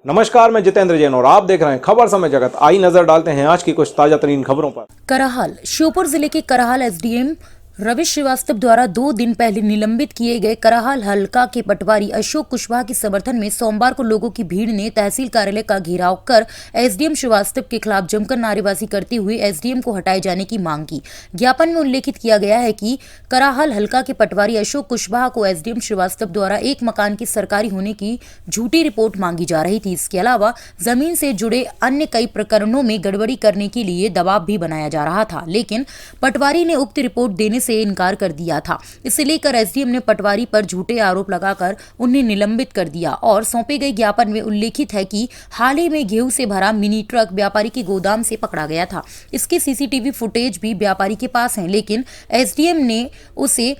नमस्कार, मैं जितेंद्र जैन और आप देख रहे हैं खबर समय जगत। आई नजर डालते हैं आज की कुछ ताजा तरीन खबरों पर। कराहल श्योपुर जिले के कराहल एसडीएम रवि श्रीवास्तव द्वारा 2 दिन पहले निलंबित किए गए कराहल हल्का के पटवारी अशोक कुशवाहा के समर्थन में सोमवार को लोगों की भीड़ ने तहसील कार्यालय का घेराव कर एसडीएम श्रीवास्तव के खिलाफ जमकर नारेबाजी करते हुए एसडीएम को हटाए जाने की मांग की। ज्ञापन में उल्लेखित किया गया है कि कराहल हल्का के पटवारी अशोक कुशवाहा को एसडीएम श्रीवास्तव द्वारा एक मकान की सरकारी होने की झूठी रिपोर्ट मांगी जा रही थी। इसके अलावा जमीन से जुड़े अन्य कई प्रकरणों में गड़बड़ी करने के लिए दबाव भी बनाया जा रहा था, लेकिन पटवारी ने उक्त रिपोर्ट देने से इनकार कर दिया था। इसे लेकर एसडीएम ने पटवारी पर झूठे आरोप लगाकर उन्हें निलंबित कर दिया और सौंपे गए ज्ञापन में उल्लेखित है कि हाल ही में गेहूं से भरा मिनी ट्रक व्यापारी के गोदाम से पकड़ा गया था। इसके सीसीटीवी फुटेज भी व्यापारी के पास हैं, लेकिन एसडीएम ने उसे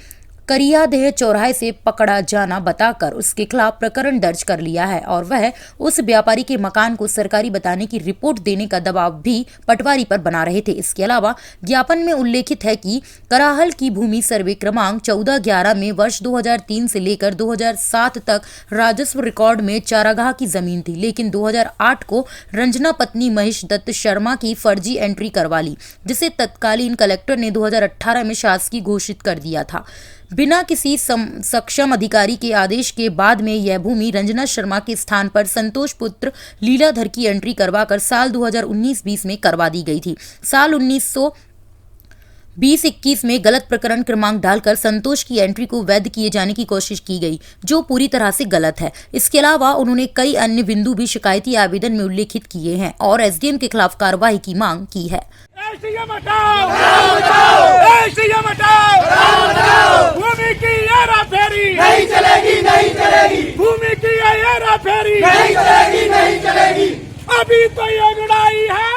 करियादेह चौराहे से पकड़ा जाना बताकर उसके खिलाफ प्रकरण दर्ज कर लिया है और वह उस व्यापारी के मकान को सरकारी बताने की रिपोर्ट देने का दबाव भी पटवारी पर बना रहे थे। इसके अलावा ज्ञापन में उल्लेखित है कि कराहल की भूमि सर्वे क्रमांक 1411 में वर्ष 2003 से लेकर 2007 तक राजस्व रिकॉर्ड में चारागाह की जमीन थी, लेकिन 2008 को रंजना पत्नी महेश दत्त शर्मा की फर्जी एंट्री करवा ली, जिसे तत्कालीन कलेक्टर ने 2018 में शासकीय घोषित कर दिया था। बिना किसी सक्षम अधिकारी के आदेश के बाद में यह भूमि रंजना शर्मा के स्थान पर संतोष पुत्र लीलाधर की एंट्री करवाकर साल 2019-20 में करवा दी गई थी। साल 1920-21 में गलत प्रकरण क्रमांक डालकर संतोष की एंट्री को वैध किए जाने की कोशिश की गई, जो पूरी तरह से गलत है। इसके अलावा उन्होंने कई अन्य बिंदु भी शिकायती आवेदन में उल्लेखित किए हैं और एसडीएम के खिलाफ कार्रवाई की मांग की है। भूमि की हेराफेरी नहीं चलेगी, नहीं चलेगी। भूमि की हेराफेरी नहीं चलेगी, नहीं चलेगी। अभी तो ये लड़ाई है।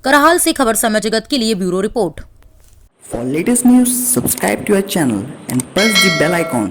कराहल से खबर समय जगत के लिए bureau report. For latest news, subscribe to our channel and press the bell icon.